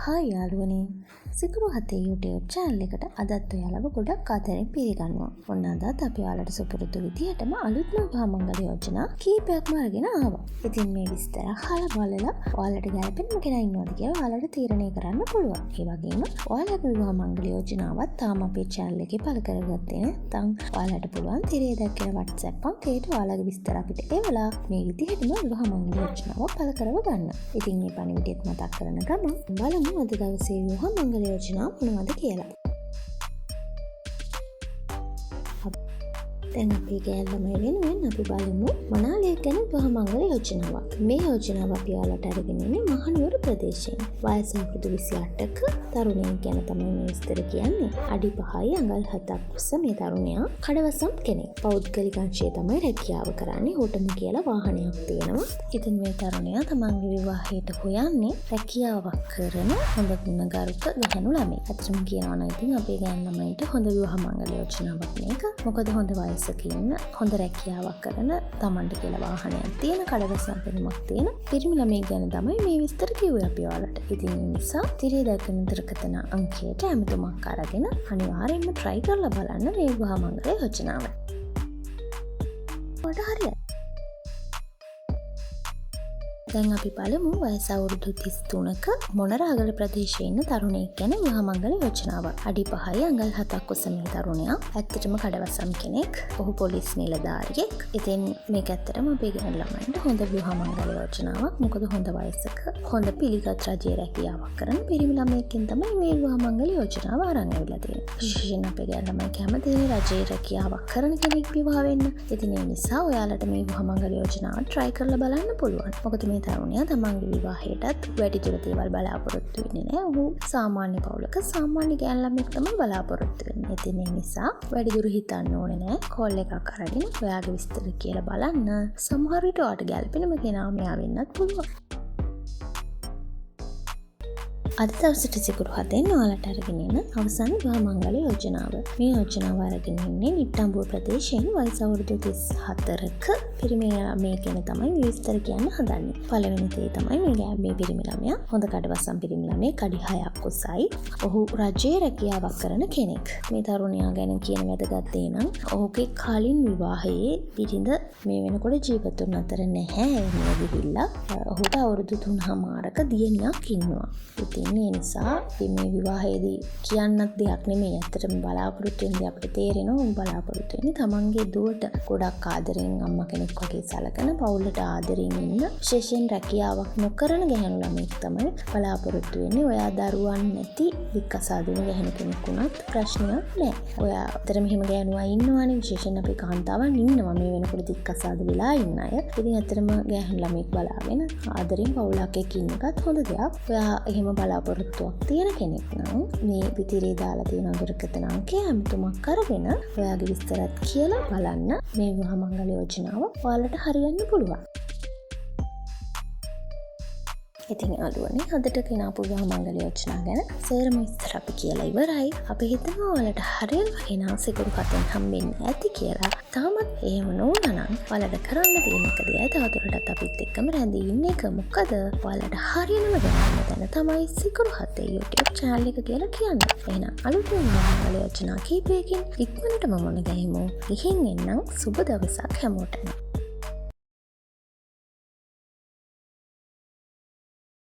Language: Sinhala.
හායි යාළුවනේ සිකුරු හතේ YouTube channel එකට අදත් ඔයාලව ගොඩක් ආදරෙන් පිළිගන්නවා. ඔන්න අදත් අපි ඔයාලට සුපුරුදු විදිහටම අලුත්ම මහමංගල යෝජනා කීපයක්ම අරගෙන ආවා. ඉතින් මේ විස්තර අහලා බලලා ඔයාලට ගැළපෙන්නම කෙනා ඉන්නවද කියලා ඔයාලට තීරණය කරන්න පුළුවන්. ඒ වගේම ඔයාලගේ මහමංගල යෝජනාවත් තාම අපේ channel එකේ පළ කරගත්තේ නැත්නම් ඔයාලට පුළුවන් තිරේ දැක්කේ WhatsApp අංකයට ඔයාලගේ විස්තර අපිට එවලා මේ විදිහටම මහමංගල යෝජනාව පළ කරව ගන්න. ඉතින් මේ පණිවිඩයත් මතක් කරන ගමන් බලමු අද දවසේ මහමංගල යෝජනා මොනවද කියලා. දැන් අපි ගෑල්ලමයි වෙනුවෙන් අපි බලමු මනාලියක් ගැන මහමංගල යෝජනාවක්. මේ යෝජනාව අපි ඔයාලට අරගෙන ඉන්නේ මහනුවර ප්‍රදේශයෙන්. වයස අවුරුදු 28ක තරුණයෙක් ගැන තමයි මේ විස්තර කියන්නේ. අඩි 5යි අඟල් 7ක් උස මේ තරුණයා කඩවසම් කෙනෙක්. පෞද්ගලික අංශයේ තමයි රැකියාව කරන්නේ. හොටම කියලා වාහනයක් තියෙනවා. ඉතින් මේ තරුණයා තමන්ගේ විවාහයට හොයන්නේ රැකියාවක් කරන හොඳ ගුණගරුක ගැහැණු ළමයි. අත්‍තරම කියනවා නම් ඉතින් අපේ ගෑන්ළමයිට හොඳ විවාහමංගල යෝජනාවක් මේක. මොකද හොඳ ඉන්න හොඳ රැකියාවක් කරන තමන්ට කියලා වාහනයක් තියෙන කඩවසම් පෙනුමක් තියෙන පිරිමි ළමයෙක් ගැන තමයි මේ විස්තර කිව්වේ අපි ඔයාලට. ඉතින් ඒ නිසා තිරේ දැක්කන දුරකථන අංකයට ඇමතුමක් අරගෙන අනිවාර්යෙන්ම try කරලා බලන්න මේ මහමංගල යෝජනාව. ඔයාලට හරියයි. දැන් අපි බලමු වයස අවුරුදු 33ක මොනරාගල ප්‍රදේශයේ ඉන්න තරුණයෙක් ගැන මහමංගල යෝජනාව. අඩි 5යි අඟල් 7ක් උස මේ තරුණයා ඇත්තටම කඩවසම් කෙනෙක්. ඔහු පොලිස් නිලධාරියෙක්. ඉතින් මේක ඇත්තටම අපේ ගෑනු ළමයින්ට හොඳ මහමංගල යෝජනාවක්. මොකද හොඳ වයසක හොඳ පිළිගත් රජයේ රැකියාවක් කරන පිරිමි ළමයෙක්ගෙන් තමයි මේ මහමංගල යෝජනාව අරන් ඇවිල්ලා තියෙන්නේ. විශේෂයෙන් අපේ ගෑනු ළමයි කැමතිනේ රජයේ රැකියාවක් කරන කෙනෙක් විවාහ වෙන්න. ඉතින් ඒ නිසා ඔයාලට මේ මහමංගල යෝජනාව try කරලා බලන්න පුළුවන්. මොකද මේ තරුණයා තමන්ගේ විවාහයටත් වැඩිදුර දේවල් බලාපොරොත්තු වෙන්නේ නැහැ. ඔහු සාමාන්‍ය පවුලක සාමාන්‍ය ගෑනු ළමෙක් තමයි බලාපොරොත්තු වෙන්නේ. ඉතින් ඒ නිසා වැඩිදුර හිතන්න ඕනේ නැහැ. කෝල් එකක් අරගෙන ඔයාගේ විස්තර කියලා බලන්න. සමහර විට ඔයාට ගැළපෙනම කෙනා මෙයා වෙන්නත් පුළුවන්. අද දවසට සිකුරු හතෙන් ඔයාලට අරගෙන එන අවසන් මහමංගල යෝජනාව. මේ යෝජනාව අරගෙන ඉන්නේ නිට්ටඹුව ප්‍රදේශයෙන් වයස අවුරුදු 34ක පිරිමි ළමයෙක් ගැන තමයි විස්තර කියන්න හදන්නේ. පළවෙනි දේ තමයි මේ පිරිමි ළමයා හොඳ කඩවසම් පිරිමි ළමයෙක් අඩි 6ක් උසයි. ඔහු රජයේ රැකියාවක් කරන කෙනෙක්. මේ තරුණයා ගැන කියන වැදගත් දේ නම් ඔහුගේ කලින් විවාහයේ බිරිඳ මේ වෙනකොට ජීවත් වුණ අතර නැහැ. මේ ගිහිල්ලා ඔහුට අවුරුදු 3මාරක දියණියක් ඉන්නවා. ඉතින් ඒ නිසා මේ විවාහයේදී කියන්නත් දෙයක් නෙමෙයි. ඇත්තටම බලාපොරොත්තු වෙන්නේ අපිට තේරෙනවා බලාපොරොත්තු වෙන්නේ තමන්ගේ දුවට ගොඩක් ආදරෙන් අම්මා කෙනෙක් වගේ සැලකන පවුලට ආදරෙන් ඉන්න විශේෂයෙන් රැකියාවක් නොකරන ගැහැණු ළමෙක් තමයි බලාපොරොත්තු වෙන්නේ. ඔයා දරුවන් නැති වික්කසාදුන ගැහැණු කෙනෙක් වුණත් ප්‍රශ්නයක් නෑ. ඔයා අතර මෙහෙම ගැහැණුවා ඉන්නවනේ. විශේෂයෙන් අපේ කාන්තාවන් ඉන්නවා මේ වෙනකොට වික්කසාදු වෙලා ඉන්න අය. ඉතින් ඇත්තටම ගැහැණු ළමෙක් බලාගෙන ආදරෙන් පවුලක් එක්ක ඉන්න එකත් හොඳ දෙයක්. ඔයා එහෙම බලාපොරොත්තුවක් තියෙන කෙනෙක් නම් මේ පිටිරේ දාලා තියෙන දුරකථන අංකය අමතුමක් කරගෙන ඔයාගේ විස්තරත් කියලා බලන්න මේ මහමංගල යෝජනාව ඔයාලට හරියන්න පුළුවන්. ඉතින් යාළුවනේ අදට ගෙනාපු මහමංගල යෝජනා ගැන සේරම විස්තර අපි කියලා ඉවරයි. අපි හිතනවා ඔයාලට හරියනවා කෙනා සිකුරු හතෙන් හම්බෙන්න ඇති කියලා. තාමත් එහෙම නොවුනනම් ඔයාලට කරන්න තියෙන එක දෙයයි තවදුරටත් අපිත් එක්කම රැඳී ඉන්න එක. මොකද ඔයාලට හරියනම දැනගන්න තැන තමයි සිකුරු හතේ YouTube channel එක කියලා කියන්නේ. එහෙනම් අලුතෙන් මහමංගල යෝජනා කීපයකින් ඉක්මනටම මුණ ගැහිමු. ඉහින් එන්නම් සුබ දවසක් හැමෝටම.